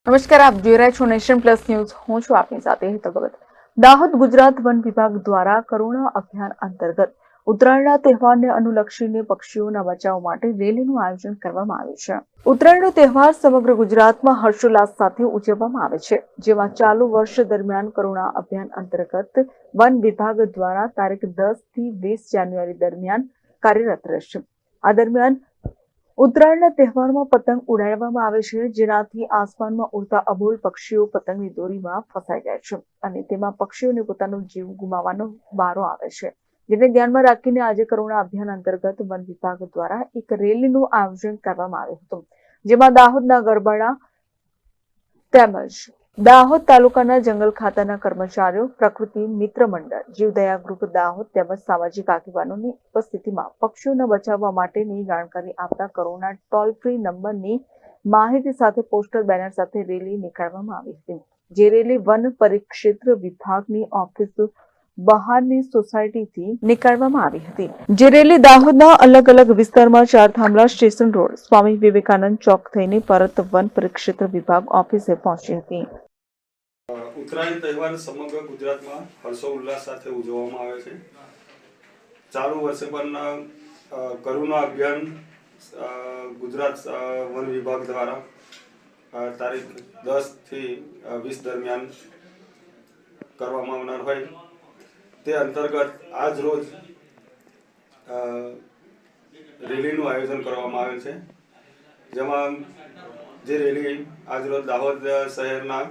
નમસ્કાર, આપ જોઈ રહ્યા છો નેશન પ્લસ ન્યૂઝ. હું છું આપની સાથે હેતલ ભગત. દાહોદ ગુજરાત વન વિભાગ દ્વારા કરુણા અભિયાન અંતર્ગત ઉત્તરાયણના તહેવારને અનુલક્ષીને પક્ષીઓના બચાવ માટે રેલીનું આયોજન કરવામાં આવ્યું છે. ઉત્તરાયણનો તહેવાર સમગ્ર ગુજરાતમાં હર્ષોલ્લાસ સાથે ઉજવવામાં આવે છે, જેમાં ચાલુ વર્ષ દરમિયાન કરુણા અભિયાન અંતર્ગત વન વિભાગ દ્વારા તારીખ 10 થી 20 જાન્યુઆરી દરમિયાન કાર્યરત રહેશે. આ દરમિયાન ઉત્તરાયણના તહેવારમાં પતંગ ઉડાડવામાં આવે છે, જેનાથી આસમાનમાં ઉડતા અબોલ પક્ષીઓ પતંગની દોરીમાં ફસાઈ જાય છે અને તેમાં પક્ષીઓને પોતાનો જીવ ગુમાવવાનો વારો આવે છે. જેને ધ્યાનમાં રાખીને આજે કરુણા અભિયાન અંતર્ગત વન વિભાગ દ્વારા એક રેલીનું આયોજન કરવામાં આવ્યું હતું, જેમાં દાહોદના ગરબાડા તેમજ દાહોદ તાલુકાના જંગલ ખાતાના કર્મચારીઓ, પ્રકૃતિ મિત્ર મંડળ, જીવદયા ગ્રુપ દાહોદ તેમજ સામાજિક આગેવાનોની ઉપસ્થિતિમાં પક્ષીઓને બચાવવા માટેની જાણકારી આપતા કરુણા ટોલ ફ્રી નંબરની માહિતી સાથે પોસ્ટર બેનર સાથે રેલી નીકાળવામાં આવી હતી. જે રેલી વન પરિક્ષેત્ર વિભાગની ઓફિસ બહારની સોસાયટીથી નીકાળવામાં આવી હતી. જે રેલી દાહોદના અલગ અલગ વિસ્તારમાં ચાર થાંભલા સ્ટેશન રોડ, સ્વામી વિવેકાનંદ ચોક થઈને પરત વન પરિક્ષેત્ર વિભાગ ઓફિસે પહોંચી હતી. ઉત્તરાયણ તહેવાર સમગ્ર ગુજરાતમાં હર્ષોલ્લાસ સાથે ઉજવવામાં આવે છે. ચાલુ વર્ષે પણ કરુણા અભિયાન ગુજરાત વન વિભાગ દ્વારા તારીખ 10 થી 20 દરમિયાન કરવામાં આવનાર હોય તે અંતર્ગત આજ રોજ રેલીનું આયોજન કરવામાં આવેલ છે, જેમાં જે રેલી આજ રોજ દાહોદ શહેરના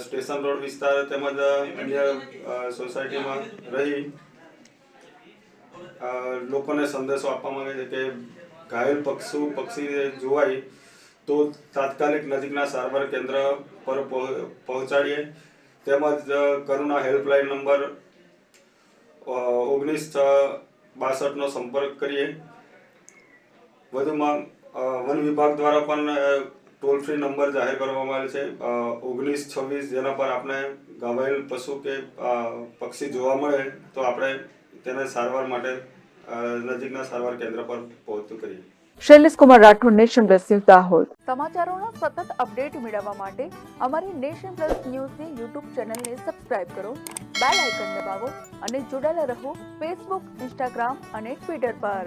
સ્ટેશન રોડ વિસ્તાર તેમજ અન્ય સોસાયટીમાં રહી લોકોને સંદેશો આપવામાં આવે છે કે ઘાયલ પક્ષી જોવાય તો તાત્કાલિક નજીકના સારવાર કેન્દ્ર પર પહોંચાડીએ, તેમજ કરુણા હેલ્પલાઇન નંબર 1962 નો સંપર્ક કરીએ. વધુમાં વન વિભાગ દ્વારા પણ ટોલ ફ્રી નંબર જાહેર કરવામાં આવેલ છે 1926, જેના પર આપણે ઘવાયેલ પશુ કે પક્ષી જોવા મળે તો આપણે તેને સારવાર માટે નજીકના સારવાર કેન્દ્ર પર પહોંચતું કરીએ. Shailesh Kumar Rathod, nation plus news, Dahod. સમાચારોના સતત અપડેટ મેળવવા માટે અમારી નેશન પ્લસ ન્યૂઝની યુટ્યુબ ચેનલને સબસ્ક્રાઇબ કરો, બેલ આઇકન દબાવો અને જોડાયેલા રહો ફેસબુક, ઇન્સ્ટાગ્રામ અને ટ્વિટર પર.